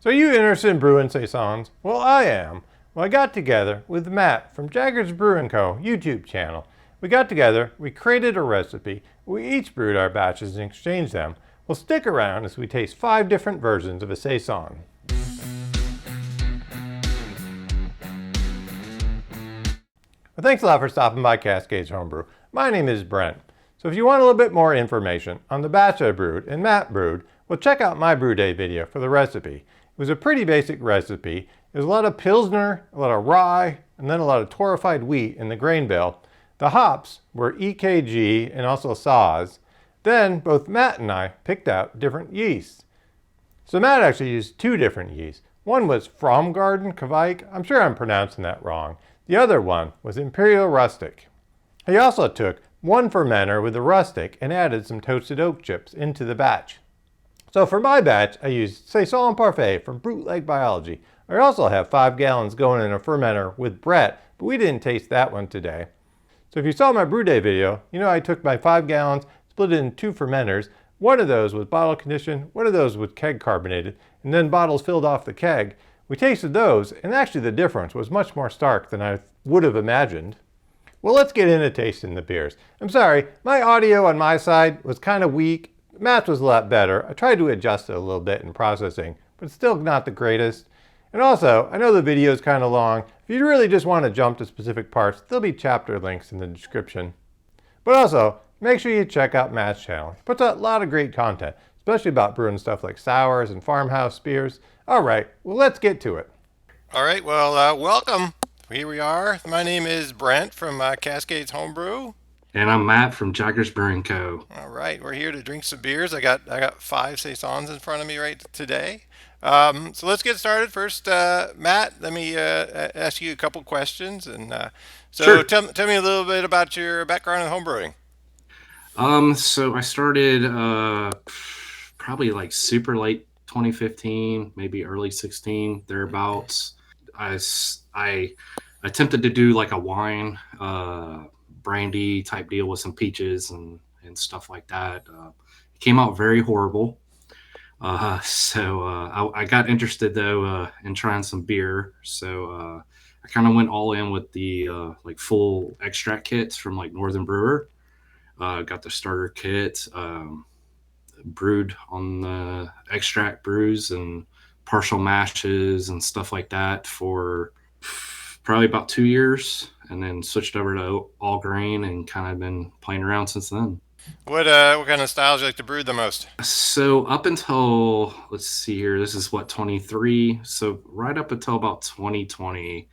So are you interested in brewing Saisons? Well, I am. Well, I got together with Matt from Jaggers Brewing Co. YouTube channel. We got together, we created a recipe, we each brewed our batches and exchanged them. Well, stick around as we taste 5 different versions of a Saison. Well, thanks a lot for stopping by Cascades Homebrew. My name is Brent. So if you want a little bit more information on the batch I brewed and Matt brewed, well, check out my brew day video for the recipe. It was a pretty basic recipe. It was a lot of Pilsner, a lot of rye, and then a lot of torrefied wheat in the grain bill. The hops were EKG and also Sauz. Then both Matt and I picked out different yeasts. So Matt actually used 2 different yeasts. One was Framgarden Kveik. I'm sure I'm pronouncing that wrong. The other one was Imperial Rustic. He also took 1 fermenter with the Rustic and added some toasted oak chips into the batch. So for my batch, I used Saison Parfait from Bootleg Biology. I also have 5 gallons going in a fermenter with Brent, but we didn't taste that one today. So if you saw my brew day video, you know I took my 5 gallons, split it in 2 fermenters. One of those was bottle conditioned, one of those was keg carbonated, and then bottles filled off the keg. We tasted those, and actually the difference was much more stark than I would have imagined. Well, let's get into tasting the beers. I'm sorry, my audio on my side was kind of weak. Matt's was a lot better. I tried to adjust it a little bit in processing, but it's still not the greatest. And also, I know the video is kind of long. If you really just want to jump to specific parts, there'll be chapter links in the description. But also, make sure you check out Matt's channel. He puts out a lot of great content, especially about brewing stuff like sours and farmhouse beers. All right, well, let's get to it. All right, well, welcome. Here we are. My name is Brent from Cascades Homebrew. And I'm Matt from Jaggers Brewing Co. All right, we're here to drink some beers. I got 5 Saisons in front of me right today. So let's get started. First, Matt, let me ask you a couple questions. So Sure. tell me a little bit about your background in homebrewing. So I started probably like super late 2015, maybe early 16, thereabouts. I attempted to do like a wine, brandy type deal with some peaches and stuff like that. It came out very horrible. I got interested though in trying some beer. I kind of went all in with the like full extract kits from like Northern Brewer. Got the starter kit, brewed on the extract brews and partial mashes and stuff like that for probably about 2 years, and then switched over to all grain and kind of been playing around since then. What kind of styles you like to brew the most? So up until, let's see here, this is what, 23. So right up until about 2020,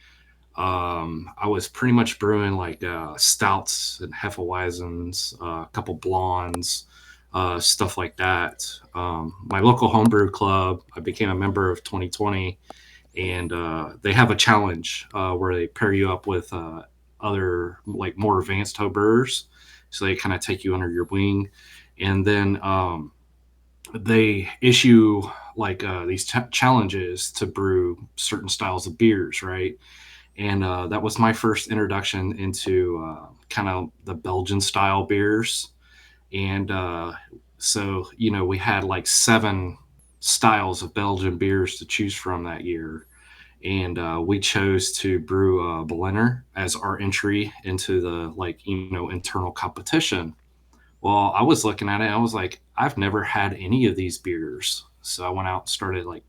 I was pretty much brewing like stouts and Hefeweizens, a couple blondes, stuff like that. My local homebrew club, I became a member of 2020, and they have a challenge where they pair you up with other like more advanced home brewers. So they kind of take you under your wing, and then they issue like these challenges to brew certain styles of beers, right? And that was my first introduction into kind of the Belgian style beers. And we had like 7 styles of Belgian beers to choose from that year. And we chose to brew a Berliner as our entry into the internal competition. Well, I was looking at it, I was like, I've never had any of these beers. So I went out and started like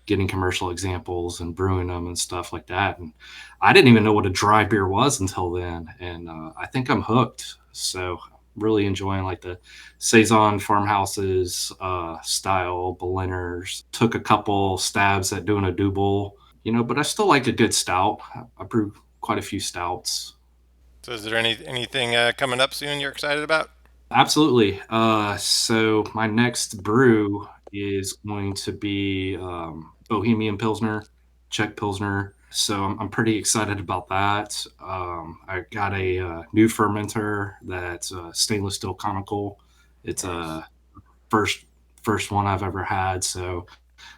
getting commercial examples and brewing them and stuff like that. And I didn't even know what a dry beer was until then. And I think I'm hooked. So really enjoying like the Saison farmhouses style Berliners. Took a couple stabs at doing a double, but I still like a good stout. I brew quite a few stouts. So is there anything coming up soon you're excited about? Absolutely. So my next brew is going to be Bohemian Pilsner, Czech Pilsner. So I'm pretty excited about that. I got a new fermenter that's stainless steel conical. It's a first one I've ever had. So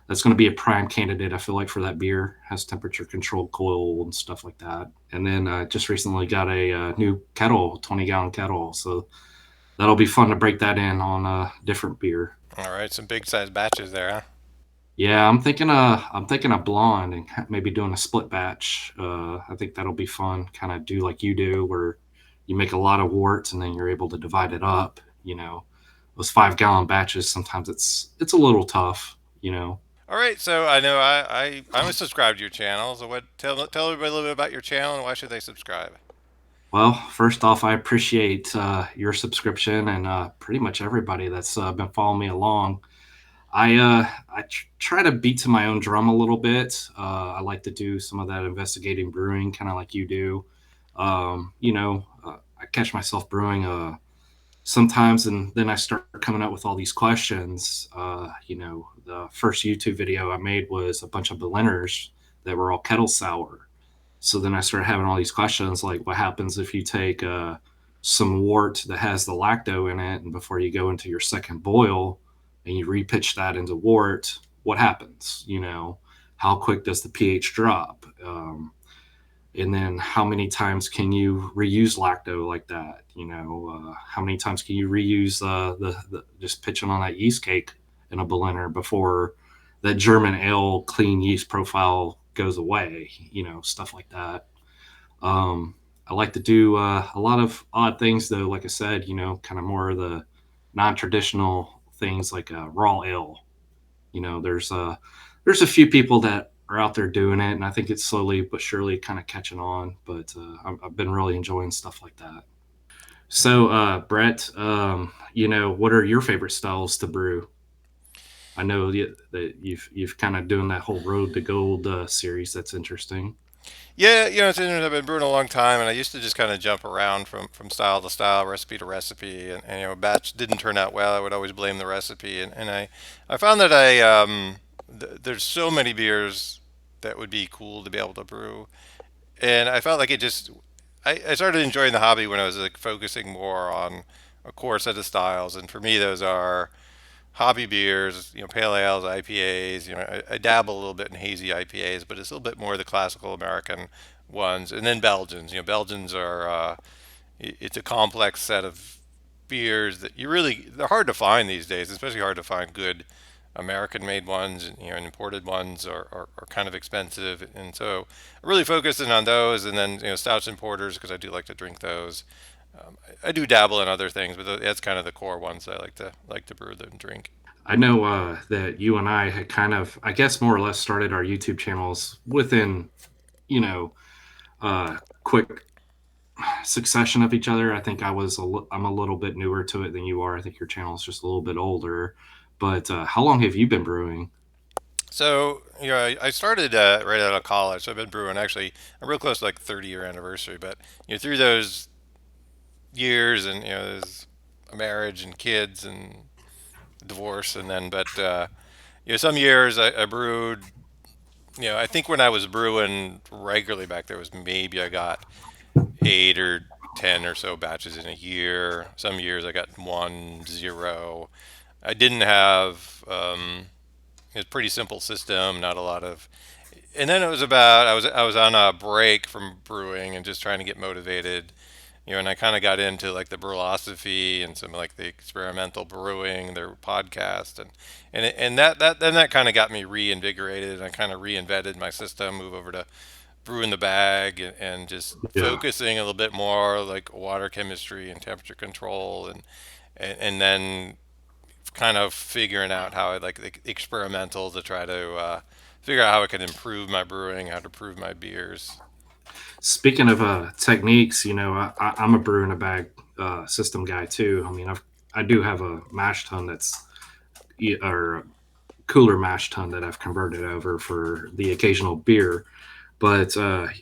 that's going to be a prime candidate, I feel like, for that beer. Has temperature controlled coil and stuff like that. And then just recently got a new kettle, 20-gallon kettle. So that'll be fun to break that in on a different beer. All right, some big size batches there, huh? Yeah, I'm thinking a blonde and maybe doing a split batch. I think that'll be fun. Kind of do like you do, where you make a lot of worts and then you're able to divide it up. Those 5 gallon batches sometimes it's a little tough. All right, so I know I'm a subscribed to your channel. So tell everybody a little bit about your channel and why should they subscribe? Well, first off, I appreciate your subscription and pretty much everybody that's been following me along. I try to beat to my own drum a little bit. I like to do some of that investigating brewing, kind of like you do. I catch myself brewing sometimes, and then I start coming up with all these questions. The first YouTube video I made was a bunch of blenders that were all kettle sour. So then I started having all these questions like, what happens if you take some wort that has the lacto in it, and before you go into your second boil and you repitch that into wort, what happens? How quick does the pH drop? And then how many times can you reuse lacto like that? How many times can you reuse the just pitching on that yeast cake in a blender before that German ale clean yeast profile goes away? Stuff like that. I like to do a lot of odd things, though. Like I said, kind of more of the non-traditional things like raw ale. There's a few people that are out there doing it, and I think it's slowly but surely kind of catching on. But I've been really enjoying stuff like that. So, Brett, what are your favorite styles to brew? I know that you've kind of doing that whole Road to Gold series. That's interesting. Yeah, it's interesting. I've been brewing a long time, and I used to just kind of jump around from style to style, recipe to recipe, and a batch didn't turn out well. I would always blame the recipe, and I found that there's so many beers that would be cool to be able to brew, and I felt like I started enjoying the hobby when I was like focusing more on a core set of styles, and for me those are hobby beers, pale ales, IPAs. I dabble a little bit in hazy IPAs, but it's a little bit more the classical American ones, and then Belgians. Belgians are it's a complex set of beers that they're hard to find these days, especially hard to find good American-made ones. And imported ones are kind of expensive, and so I'm really focusing on those, and then stouts and porters because I do like to drink those. I do dabble in other things, but that's kind of the core ones that I like to brew and drink. I know that you and I had kind of, I guess, more or less started our YouTube channels within, you know, quick succession of each other. I think I'm a little bit newer to it than you are. I think your channel is just a little bit older. But how long have you been brewing? So, I started right out of college. So I've been brewing actually. I'm real close to like 30-year anniversary. But through those years, and there's a marriage and kids and divorce, and then some years I brewed. I think when I was brewing regularly back there was maybe I got 8 or 10 or so batches in a year. Some years I got 1, 0. I didn't have. It's a pretty simple system, not a lot of. And then it was about I was on a break from brewing and just trying to get motivated, and I kind of got into like the brewlosophy and some like the experimental brewing, their podcast, and that kind of got me reinvigorated, and I kind of reinvented my system, move over to brewing the bag, and just Yeah. focusing a little bit more like water chemistry and temperature control, and then kind of figuring out how I like the experimental to try to figure out how I could improve my brewing, how to improve my beers. Speaking of techniques, I'm a brew in a bag system guy too. I mean, I do have a mash tun or a cooler mash tun that I've converted over for the occasional beer. But I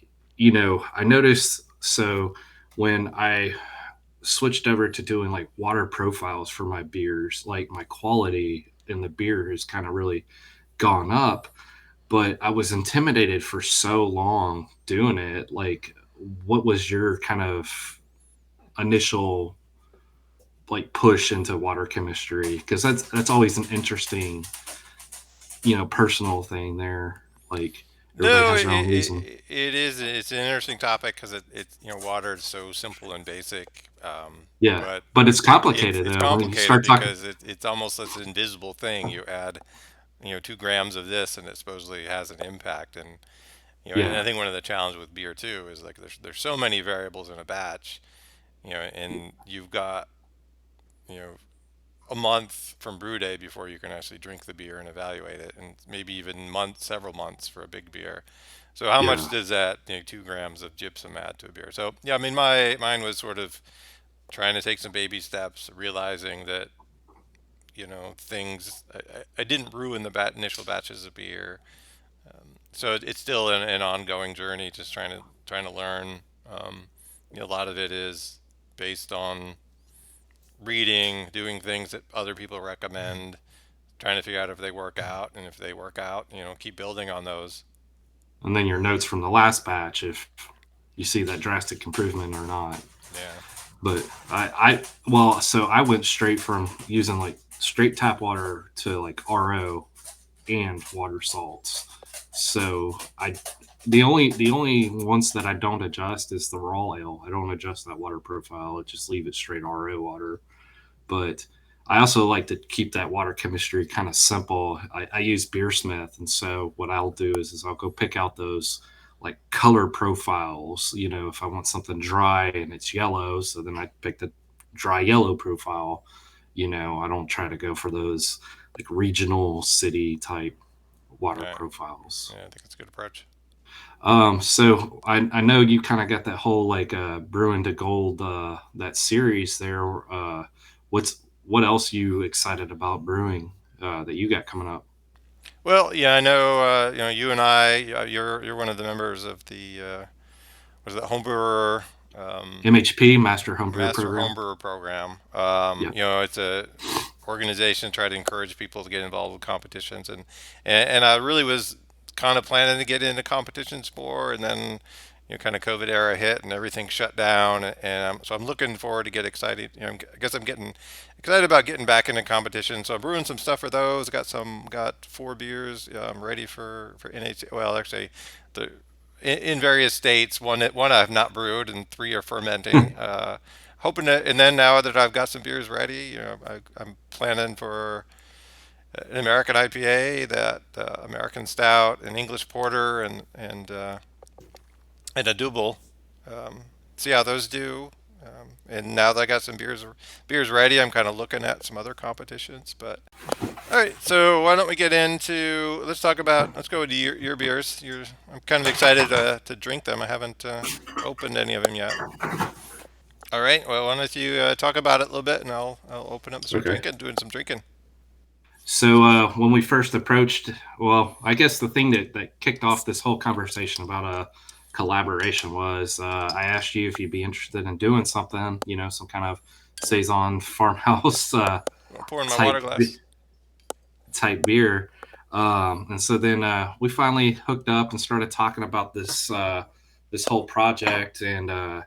noticed when I switched over to doing like water profiles for my beers, like my quality in the beer has kind of really gone up. But I was intimidated for so long doing it. Like, what was your kind of initial like push into water chemistry? Because that's always an interesting, personal thing there. Like everybody No, has their own reason. it is. It's an interesting topic because it's water is so simple and basic, Yeah, but but it's it's complicated it's though when you complicated start talking. because it's almost this invisible thing you add. 2 grams of this, and it supposedly has an impact. And I Yeah, think one of the challenges with beer too is like there's so many variables in a batch, and you've got you know a month from brew day before you can actually drink the beer and evaluate it, and maybe even several months for a big beer. So how much yeah. does that 2 grams of gypsum add to a beer? So yeah, I mean mine was sort of trying to take some baby steps, realizing that things I didn't ruin the initial batches of beer. So it's still an ongoing journey, just trying to learn. A lot of it is based on reading, doing things that other people recommend, trying to figure out if they work out, and if they work out, keep building on those. And then your notes from the last batch, if you see that drastic improvement or not. Yeah. But well, so I went straight from using like straight tap water to like RO and water salts. So the only ones that I don't adjust is the raw ale. I don't adjust that water profile. I just leave it straight RO water. But I also like to keep that water chemistry kind of simple. I use Beersmith, and so what I'll do is I'll go pick out those like color profiles. If I want something dry and it's yellow, so then I pick the dry yellow profile. I don't try to go for those like regional city type water Right. profiles. Yeah, I think it's a good approach. So I know you kind of got that whole like brewing to gold that series there. What else you excited about brewing that you got coming up? Well, yeah, I know. You and I. You're one of the members of the was it homebrewer MHP Master Homebrew Master Program. Homebrewer Program. Yeah. It's a organization try to encourage people to get involved with competitions, and I really was kind of planning to get into competitions more, and then kind of COVID era hit and everything shut down, and so I'm looking forward to get excited. I guess I'm getting excited about getting back into competition. So I'm brewing some stuff for those. Got 4 beers ready for NH. Well, actually, the in various states. One I've not brewed, and 3 are fermenting. Hoping to, and then now that I've got some beers ready, I'm planning for an American IPA, that American Stout, an English Porter, and a double. See how those do. And now that I got some beers ready, I'm kind of looking at some other competitions. But all right, so why don't we get into? Let's go to your beers. I'm kind of excited to drink them. I haven't opened any of them yet. All right. Well, why don't you talk about it a little bit, and I'll open up and start Okay. doing some drinking. So when we first approached, well, I guess the thing that kicked off this whole conversation about a collaboration was I asked you if you'd be interested in doing something, some kind of Saison farmhouse I'll pour in my water type glass. type beer. And so then we finally hooked up and started talking about this whole project and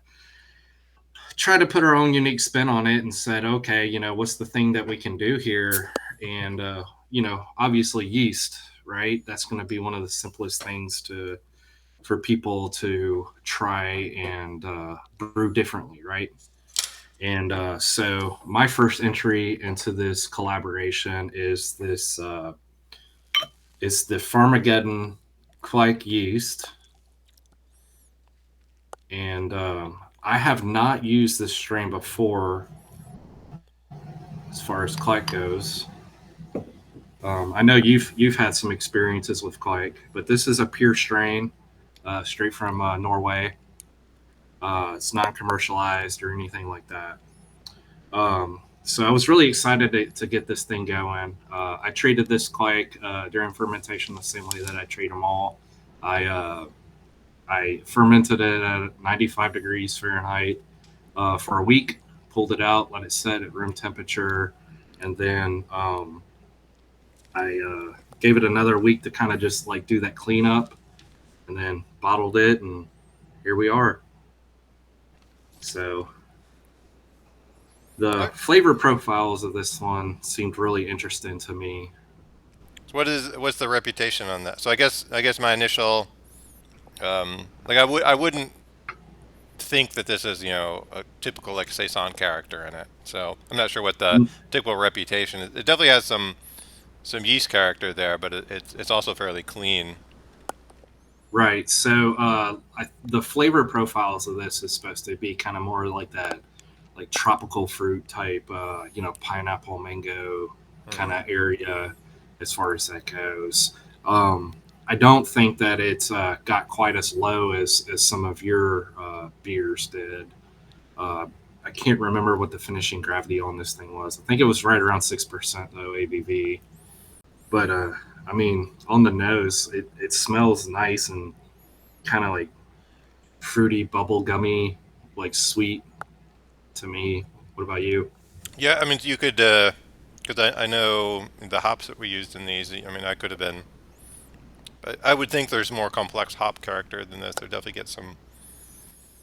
tried to put our own unique spin on it and said, okay, what's the thing that we can do here? And obviously yeast, right? That's going to be one of the simplest things for people to try and brew differently, right? And so my first entry into this collaboration is the Framgarden Kveik yeast, and I have not used this strain before as far as Kveik goes. I know you've had some experiences with Kveik, but this is a pure strain, straight from Norway. It's not commercialized or anything like that. So I was really excited to get this thing going. I treated this Kveik during fermentation the same way that I treat them all. I I fermented it at 95 degrees Fahrenheit for a week, pulled it out, let it set at room temperature, and then I gave it another week to kind of just like do that cleanup, and then bottled it, and here we are. So All the right. flavor profiles of this one seemed really interesting to me. So what's the reputation on that? So I guess my initial like I wouldn't think that this is a typical like Saison character in it. So I'm not sure what the typical reputation is. It definitely has some. some yeast character there, but it's also fairly clean. Right. So the flavor profiles of this is supposed to be kind of more like that, like tropical fruit type, pineapple, mango kind Hmm. of area as far as that goes. I don't think that it's got quite as low as some of your beers did. Uh, I can't remember what the finishing gravity on this thing was. I think it was right around 6% though ABV. But I mean, on the nose, it smells nice and kind of like fruity, bubble gummy, like sweet to me. What about you? Yeah, I mean, you could, because I know the hops that we used in these. I mean, I could have been. I would think there's more complex hop character than this. There definitely get some.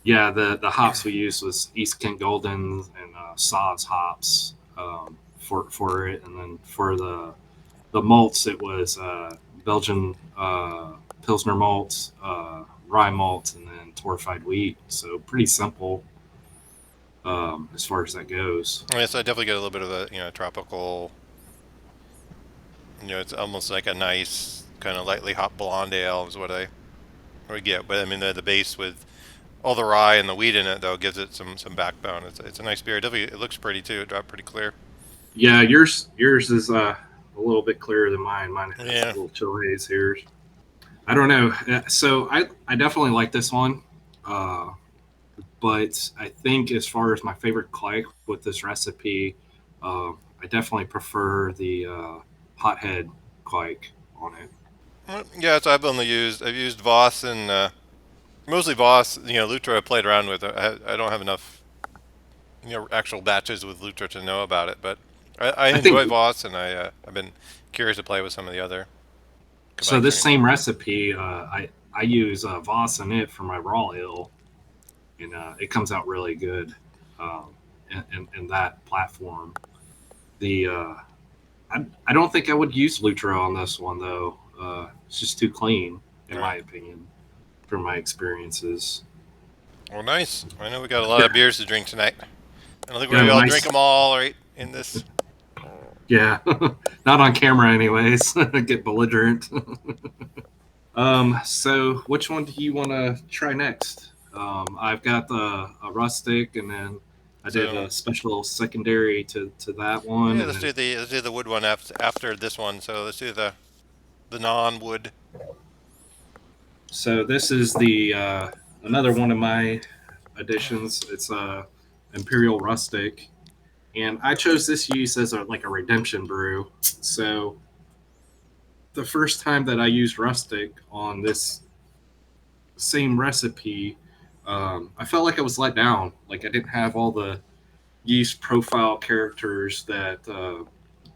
Yeah, the hops we used was East Kent Golden and Saz hops for it, and then for the malts it was Belgian Pilsner malt, rye malt, and then torrefied wheat. So pretty simple as far as that goes. Yes, I definitely get a little bit of a tropical. It's almost like a nice kind of lightly hop blonde ale is what I would get. But I mean, the base with all the rye and the wheat in it though gives it some backbone. It's a nice beer. Definitely, it looks pretty too. It dropped pretty clear. Yeah, yours is a little bit clearer than mine. Mine has a Yeah. little chill haze here. I don't know. So I definitely like this one, uh, but I think as far as my favorite Kveik with this recipe, I definitely prefer the hothead Kveik on it. Yeah, so I've used Voss and mostly Voss. Lutra I played around with. I don't have enough actual batches with Lutra to know about it, but I I think enjoy Voss, and I've been curious to play with some of the other so. Kveik This strains. same recipe, I use Voss in it for my raw ale, and it comes out really good um, in that platform. The I don't think I would use Lutro on this one though. It's just too clean, in All my right. opinion, from my experiences. Well, nice. I know we got a lot Yeah, of beers to drink tonight. I don't think we're yeah, gonna be when able I to drink them all right in this. yeah, not on camera anyways. Get belligerent. So which one do you want to try next? I've got a rustic, and then I did So a special secondary to that one, yeah, and then let's do the wood one after this one. So let's do the non-wood. so this is the another one of my additions. It's a Imperial Rustic, and I chose this use as like a redemption brew. So the first time that I used rustic on this same recipe, I felt like I was let down. Like I didn't have all the yeast profile characters that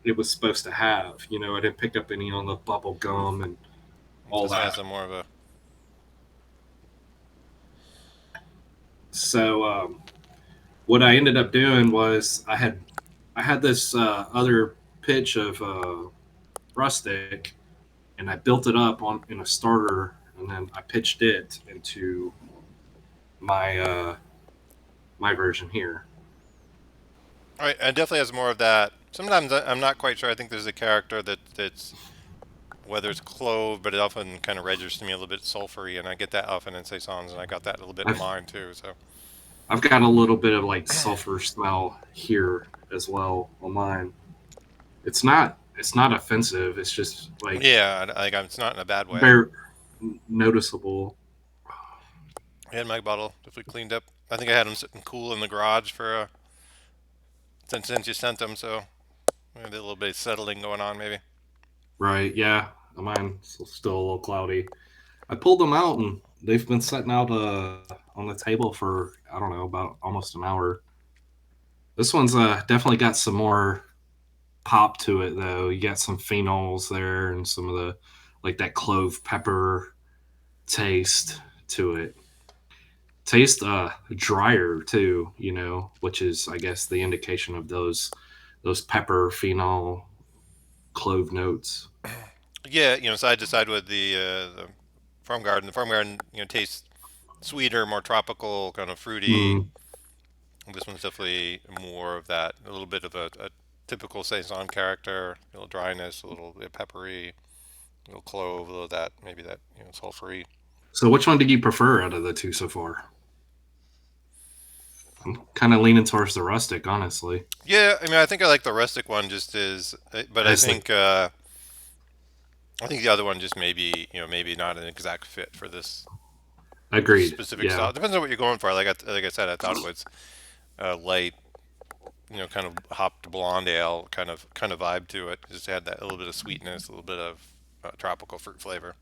it was supposed to have. You know, I didn't pick up any on the bubble gum and all This that. has a more of a So what I ended up doing was I had this other pitch of rustic, and I built it up on in a starter, and then I pitched it into my my version here. all right. It definitely has more of that. Sometimes I'm not quite sure. I think there's a character that's whether it's clove, but it often kind of registers to me a little bit sulfury, and I get that often in saisons, and I got that a little bit in I've mine too. So I've got a little bit of like sulfur smell here as well on mine. It's not offensive. It's just like yeah, it's not in a bad way. very noticeable. I had my bottle definitely cleaned up. I think I had them sitting cool in the garage for since you sent them, so maybe a little bit of settling going on, maybe. Right? Yeah, mine's still a little cloudy. I pulled them out and they've been sitting out on the table for I don't know about almost an hour. This one's definitely got some more pop to it though. You got some phenols there and some of the like that clove pepper taste to it. Taste drier too, which is I guess the indication of those pepper phenol clove notes. Yeah, side to side with the farm garden. The farm garden, tastes sweeter, more tropical, kind of fruity. Mm, This one's definitely more of that, a little bit of a typical Saison character, a little dryness, a little bit peppery, a little clove, a little of that, maybe that, sulfury. So which one do you prefer out of the two so far? I'm kind of leaning towards the rustic, honestly. Yeah, I mean, I think I like the rustic one just as, but As the I think the other one just maybe, maybe not an exact fit for this agreed. specific Yeah, style. Depends on what you're going for. Like I said, I thought it was light, kind of hopped blonde ale kind of vibe to it. Just had that little bit of sweetness, a little bit of tropical fruit flavor.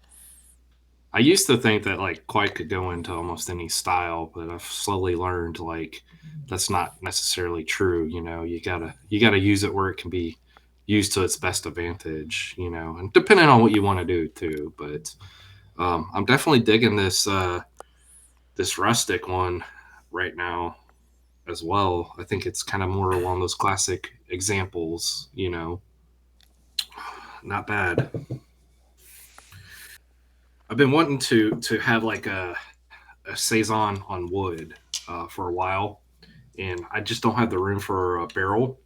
I used to think that like Kveik could go into almost any style, but I've slowly learned like that's not necessarily true. You gotta use it where it can be used to its best advantage. And depending on what you want to do too. But I'm definitely digging this rustic one right now as well. I think it's kind of more along those classic examples. Not bad. I've been wanting to have like a saison on wood for a while, and I just don't have the room for a barrel.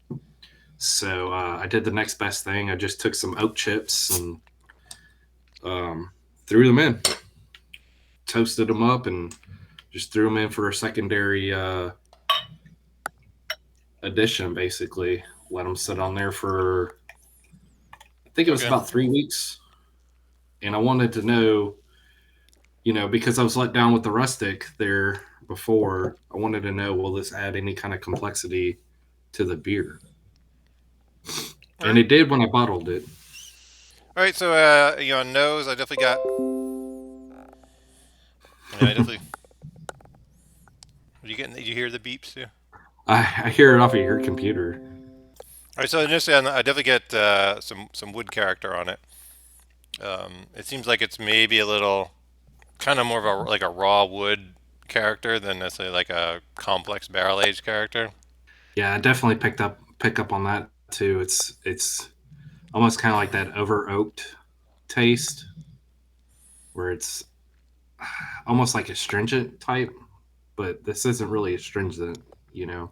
So I did the next best thing. I just took some oak chips and um, threw them in, toasted them up, and just threw them in for a secondary addition. Basically, let them sit on there for I think it was Okay. about 3 weeks, and I wanted to know, because I was let down with the rustic there before. I wanted to know, will this add any kind of complexity to the beer? All And right. it did when I bottled it. All right. So, nose, I definitely got. Yeah, I definitely. Did you get? Did you hear the beeps too? I hear it off of your computer. All right. So initially, I definitely get some wood character on it. It seems like it's maybe a little kind of more of a like a raw wood character than necessarily like a complex barrel aged character. Yeah, I definitely pick up on that too. It's almost kind of like that over oaked taste, where it's almost like astringent type, but this isn't really astringent. You know.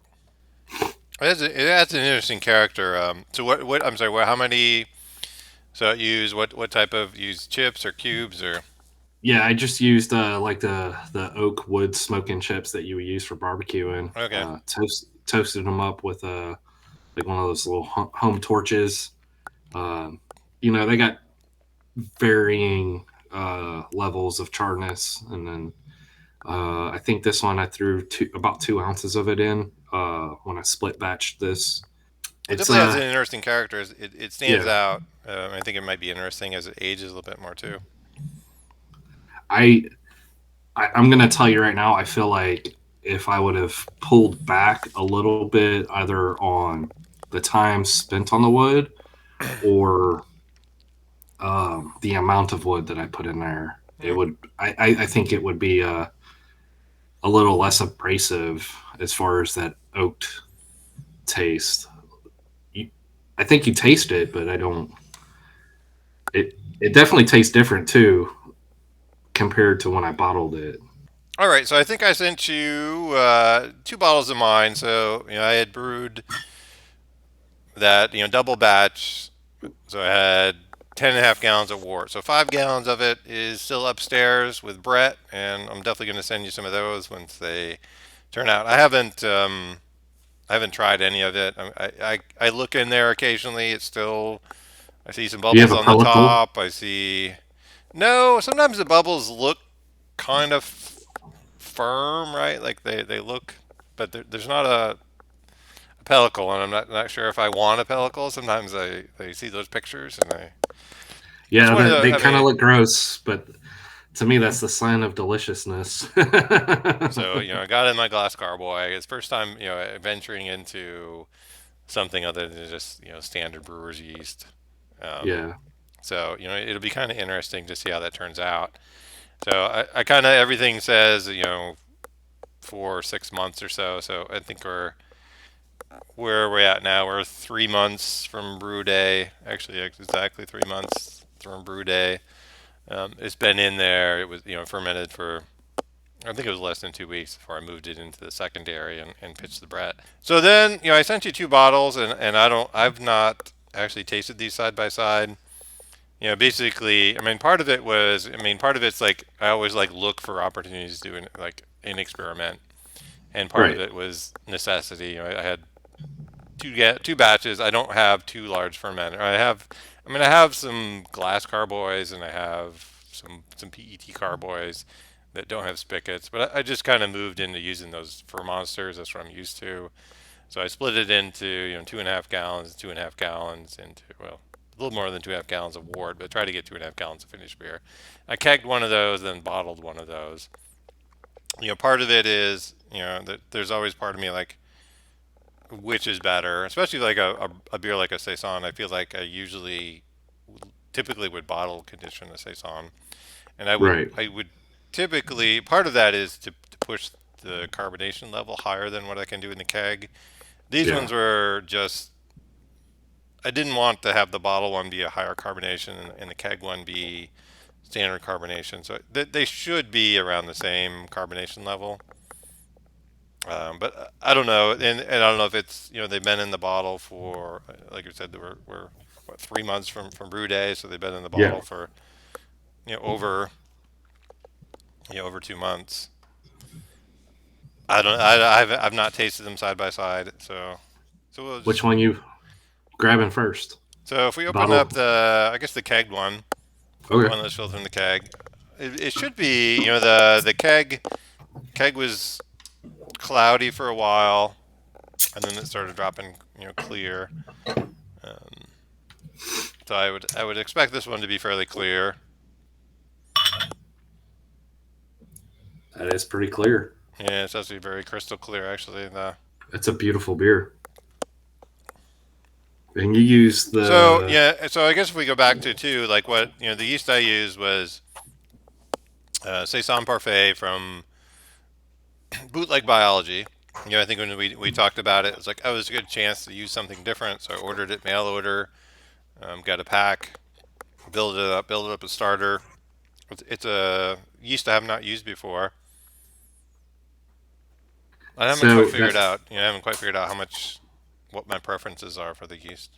It has an interesting character. So what? I'm sorry. How many? So use what type of use chips or cubes or? Yeah, I just used like the oak wood smoking chips that you would use for barbecuing. Okay. Toasted them up with like one of those little home torches. Um, they got varying levels of charness, and then I think this one I threw about 2 ounces of it in when I split batched this. It It's definitely has an interesting character. It stands yeah. out. I think it might be interesting as it ages a little bit more too. I, I'm gonna tell you right now. I feel like if I would have pulled back a little bit, either on the time spent on the wood or the amount of wood that I put in there, it Hmm. would. I think it would be a little less abrasive as far as that oaked taste. You, I think you taste it, but I don't. It definitely tastes different too compared to when I bottled it. All right, so I think I sent you two bottles of mine. So I had brewed that double batch. So I had 10.5 gallons of wort. So 5 gallons of it is still upstairs with Brett, and I'm definitely going to send you some of those once they turn out. I haven't tried any of it. I look in there occasionally. It's still I see some Do you have bubbles a on the pellicle? top. I see no. Sometimes the bubbles look kind of firm, right? Like they look, but there's not a pellicle, and I'm not sure if I want a pellicle. Sometimes I see those pictures, and I just Yeah, wanted that to. they I kind of mean, look gross, but to me, that's the sign of deliciousness. so I got in my glass carboy. It's first time venturing into something other than just standard brewer's yeast. Um, Yeah, so it'll be kind of interesting to see how that turns out. So I kind of everything says 4 or 6 months or so. So I think where are we at now? We're 3 months from brew day. Actually, exactly 3 months from brew day. It's been in there. It was fermented for I think it was less than 2 weeks before I moved it into the secondary and pitched the Brett. So then, I sent you two bottles, and I've not actually tasted these side by side. Basically, part of it was, part of it's like I always like look for opportunities to do an experiment, and part of Right. it was necessity. I had two batches. I don't have two large fermenter. I have some glass carboys, and I have some PET carboys that don't have spigots, but I just kind of moved into using those for monsters. That's what I'm used to. So I split it into 2.5 gallons, 2.5 gallons into, well, a little more than 2.5 gallons of wort, but try to get 2.5 gallons of finished beer. I kegged one of those, then bottled one of those. Part of it is that there's always part of me like which is better, especially like a beer like a Saison. I feel like I typically would bottle condition a Saison, and Right. I would typically, part of that is to push the carbonation level higher than what I can do in the keg. These Yeah. ones were just, I didn't want to have the bottle one be a higher carbonation and the keg one be standard carbonation. So they should be around the same carbonation level. But I don't know, and I don't know if it's they've been in the bottle for, like you said, we're what, 3 months from brew day, so they've been in the Yeah. bottle for over over 2 months. I don't I've not tasted them side by side, so we'll Which just, one you grabbing first? so if we open up Bottle. I guess the kegged one, the Okay. one that's filled from the keg, it should be the keg was cloudy for a while, and then it started dropping clear. Um, so I would expect this one to be fairly clear. That is pretty clear. Yeah, it's actually very crystal clear actually. It's a beautiful beer. And you use So the yeah, so I guess if we go back to too, like what the yeast I used was Saison Parfait from Bootleg Biology. I think when we talked about it, it's like, oh, it was a good chance to use something different, so I ordered it mail order, got a pack, build it up a starter. It's a yeast I have not used before. I haven't quite so figured that out. I haven't quite figured out what my preferences are for the yeast.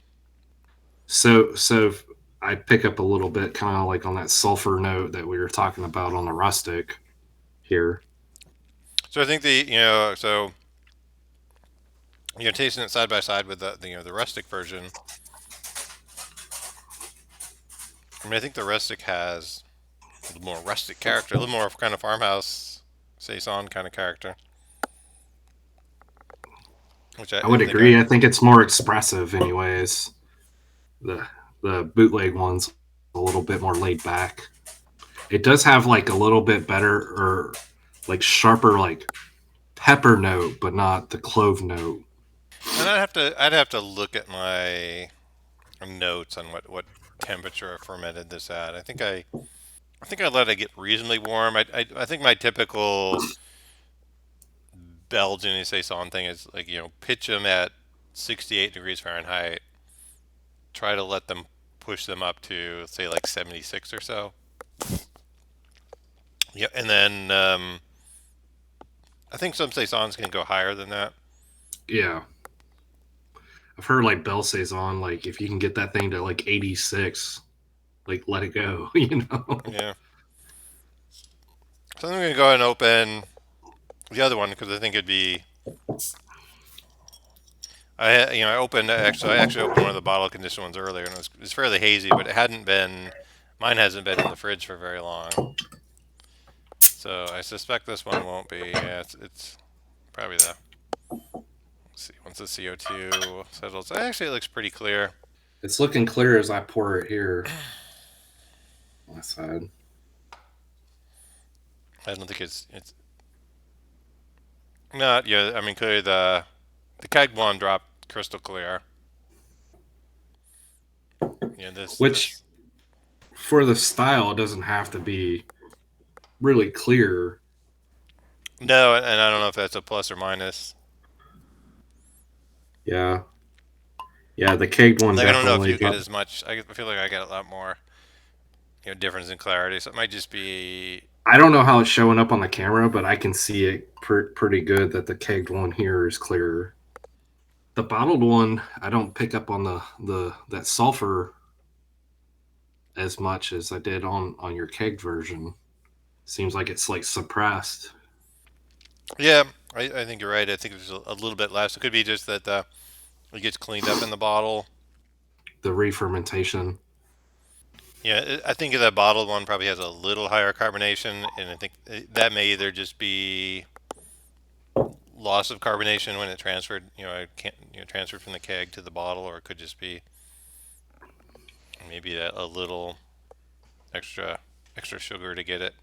so I pick up a little bit kind of like on that sulfur note that we were talking about on the rustic here. So I think so tasting it side by side with the rustic version. I think the rustic has a little more rustic character, a little more kind of farmhouse saison kind of character, which I I would think I. agree. I think it's more expressive, anyways. The the bootleg one's a little bit more laid back. It does have like a little bit better or like sharper like pepper note, but not the clove note. And I'd have to look at my notes on what temperature I fermented this at. I think I let it get reasonably warm. I think my typical Belgian saison thing is like pitch them at 68 degrees Fahrenheit. Try to let them push them up to say like 76 or so. Yeah, and then I think some saisons can go higher than that. Yeah. I've heard like Bell Saison, like if you can get that thing to like 86, like let it go, you know? Yeah. So I'm gonna go ahead and open the other one because I think it'd be. I actually opened one of the bottle conditioned ones earlier, and it was fairly hazy, but it hadn't been. Mine hasn't been in the fridge for very long, so I suspect this one won't be. Yeah, it's probably the. Let's see, once the CO2 settles, actually it looks pretty clear. It's looking clear as I pour it here on my side. I don't think it's not. Yeah, clearly the keg one dropped crystal clear. Yeah, this Which this for the style, it doesn't have to be really clear. no, and I don't know if that's a plus or minus. Yeah. Yeah, the caked one Like I don't know if definitely you get got. as much. I feel like I get a lot more difference in clarity. So it might just be. I don't know how it's showing up on the camera, but I can see it pretty good that the kegged one here is clearer. The bottled one, I don't pick up on the that sulfur as much as I did on your kegged version. Seems like it's like suppressed. Yeah, I think you're right. I think there's a little bit less. It could be just that it gets cleaned up in the bottle. The re-fermentation. Yeah, I think the bottled one probably has a little higher carbonation, and I think that may either just be loss of carbonation when it transferred, it can't, transferred from the keg to the bottle, or it could just be maybe a little extra extra sugar to get it.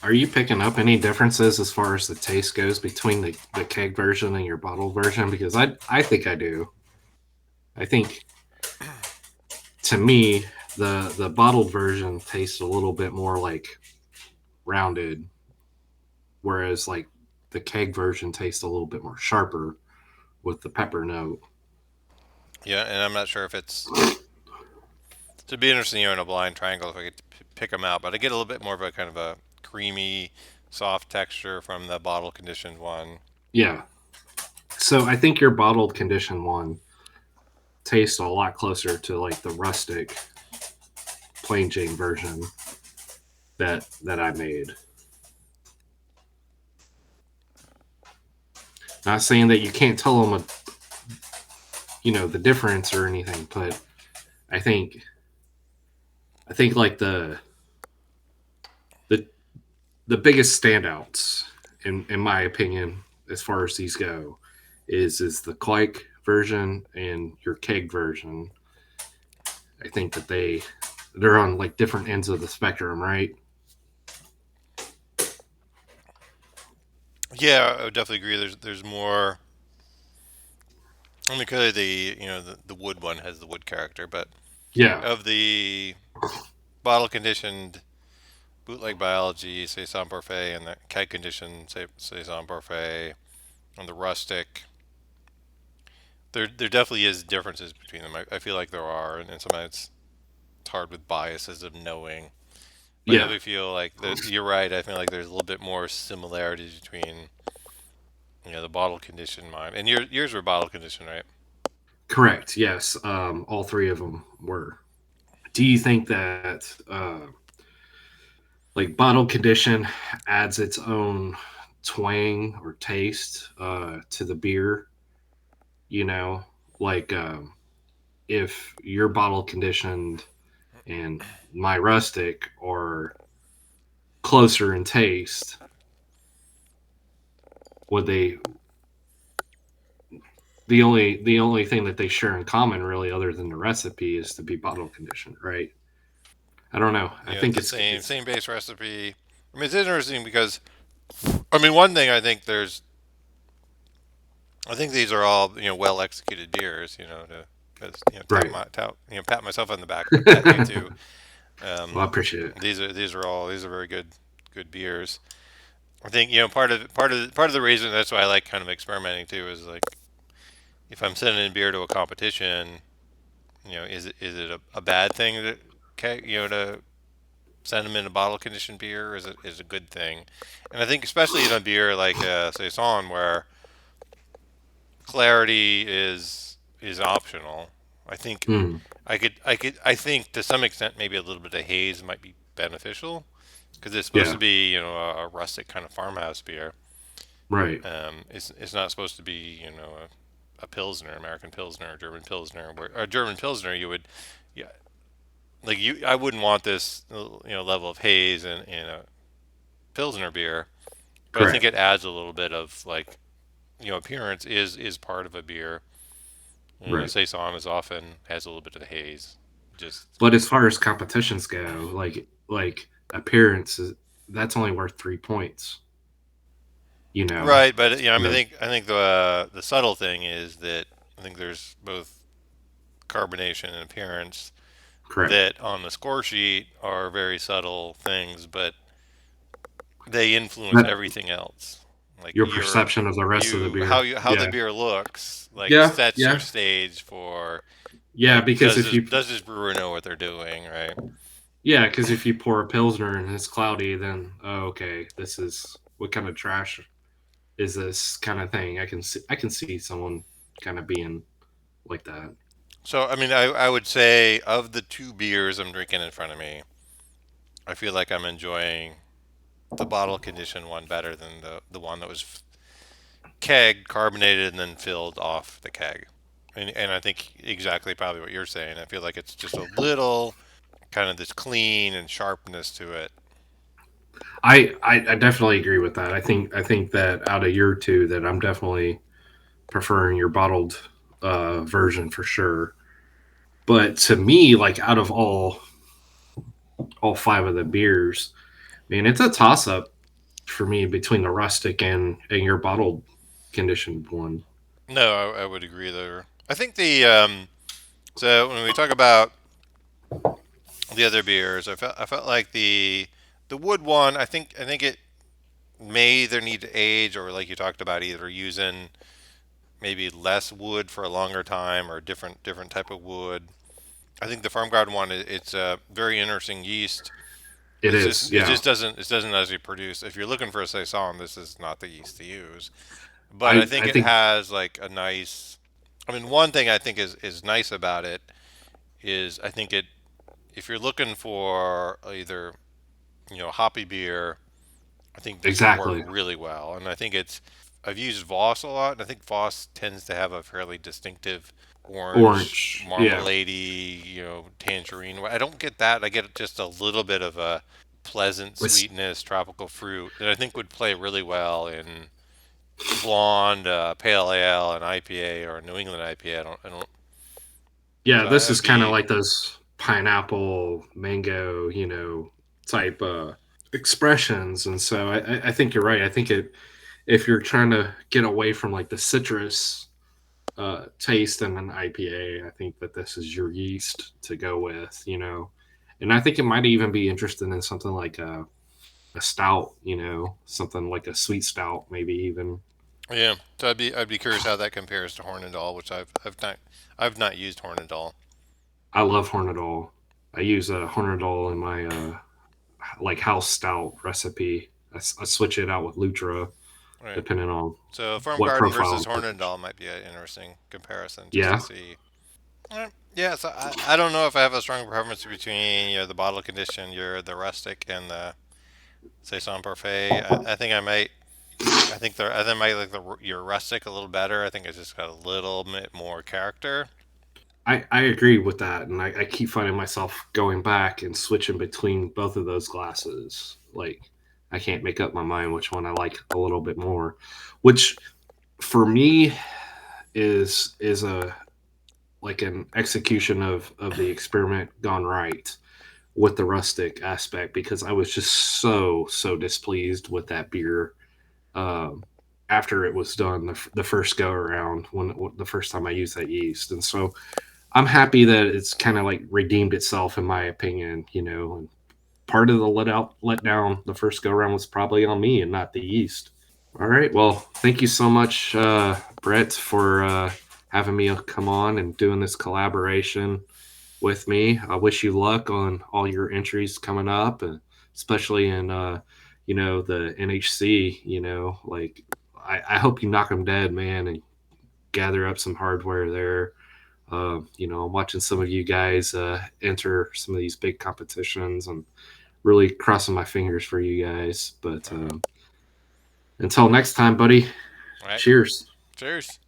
Are you picking up any differences as far as the taste goes between the keg version and your bottled version? Because I think I do. I think to me the bottled version tastes a little bit more like rounded, whereas like the keg version tastes a little bit more sharper with the pepper note. Yeah, and I'm not sure if it's. It'd be interesting, in a blind triangle if I could pick them out, but I get a little bit more of a kind of a creamy, soft texture from the bottle conditioned one. Yeah. So I think your bottled condition one tastes a lot closer to like the rustic plain Jane version that I made. Not saying that you can't tell them the difference or anything, but I think I think like the the biggest standouts in my opinion as far as these go is the Kveik version and your keg version. I think that they're on like different ends of the spectrum, right? Yeah, I would definitely agree. There's more. I mean, clearly the wood one has the wood character, but Yeah, of the bottle conditioned bootleg biology, Saison Parfait, and the keg conditioned Saison Parfait, and the rustic, there definitely is differences between them. I feel like there are, and sometimes it's hard with biases of knowing. But I yeah, definitely feel like you're right. I feel like there's a little bit more similarities between the bottle conditioned mine and yours were bottle conditioned, right? correct. Yes, all three of them were. Do you think that like bottle condition adds its own twang or taste to the beer? You know, like if your bottle conditioned and my rustic are closer in taste, would they the only thing that they share in common really other than the recipe is to be bottle conditioned, right? I don't know. I It's think the it's same it's same base recipe. I mean, it's interesting because I mean, one thing I think these are all well executed beers. To because right. pat myself on the back, but that way too. Well, I Um, appreciate it. these are very good beers. I think part of the reason that's why I like kind of experimenting too is like if I'm sending beer to a competition, is it a bad thing to send them in a bottle conditioned beer is a good thing, and I think especially in a beer like Saison where clarity is optional. I think Mm, I think to some extent maybe a little bit of haze might be beneficial because it's supposed yeah, to be a rustic kind of farmhouse beer. right. It's not supposed to be a pilsner, American pilsner, or German pilsner. Where a German pilsner you would yeah like you I wouldn't want this level of haze in a pilsner beer, but I think Correct. it adds a little bit of like appearance is part of a beer. Right. Saison is often has a little bit of the haze. Just But as far as competitions go, like appearances, that's only worth 3 points. You know. right, but I mean, So, I think the subtle thing is that I think there's both carbonation and appearance correct. that on the score sheet are very subtle things, but they influence That everything else. Like your perception of the rest of the how beer. how the Yeah. beer looks like Yeah. sets Yeah. your stage for Yeah, because does this brewer know what they're doing, right? Yeah, because if you pour a Pilsner and it's cloudy, then, oh, okay, this is, what kind of trash is this kind of thing? I can see someone kind of being like that. So, I mean, I would say of the two beers I'm drinking in front of me, I feel like I'm enjoying the bottle condition one better than the one that was kegged, carbonated, and then filled off the keg. And I think exactly probably what you're saying. I feel like it's just a little kind of this clean and sharpness to it. I definitely agree with that. I think that out of your two, that I'm definitely preferring your bottled version for sure. But to me, like out of all five of the beers, man, it's a toss up for me between the rustic and your bottled conditioned one. No, I would agree there. I think so when we talk about the other beers, I felt like the wood one. I think it may either need to age or like you talked about either using maybe less wood for a longer time or different type of wood. I think the Framgarden one it's a very interesting yeast. It is, It yeah. just doesn't actually produce. If you're looking for a saison, this is not the yeast to use. But I think I it think has like a nice. I mean, one thing I think is nice about it is I think it if you're looking for either hoppy beer, I think this would work exactly. really well. And I think I've used Voss a lot, and I think Voss tends to have a fairly distinctive orange, Orange, yeah. marmalade-y, tangerine. I don't get that. I get just a little bit of a pleasant It's, sweetness, tropical fruit that I think would play really well in blonde, pale ale, and IPA or New England IPA. I don't. yeah, So this that is would kind of be, like those pineapple, mango, type expressions. And so I think you're right. I think if you're trying to get away from like the citrus taste in an IPA, I think that this is your yeast to go with. And I think it might even be interesting in something like a stout, something like a sweet stout, maybe even. yeah. So I'd be curious how that compares to Hornadal, which I've not used Hornadal. I love Hornadol. I use a Hornadol in my like house stout recipe. I switch it out with Lutra Right. depending on So Farm what Garden profile versus I'm looking for. Hornadal might be an interesting comparison just to Yeah, see. Yeah, so I don't know if I have a strong preference between the bottle condition, the rustic, and the Saison Parfait. I think I might. I think I might like your rustic a little better. I think it's just got a little bit more character. I agree with that, and I keep finding myself going back and switching between both of those glasses. Like I can't make up my mind which one I like a little bit more, which for me is a like an execution of the experiment gone right with the rustic aspect, because I was just so displeased with that beer um, after it was done the first go around, when the first time I used that yeast. And so I'm happy that it's kind of like redeemed itself in my opinion. And part of the let down the first go around was probably on me and not the yeast. All right, well, thank you so much, Brett, for having me come on and doing this collaboration with me. I wish you luck on all your entries coming up, and especially in the NHC. Like I hope you knock them dead, man, and gather up some hardware there. I'm watching some of you guys enter some of these big competitions, and really crossing my fingers for you guys. But All right. until next time, buddy. All right. Cheers. Cheers.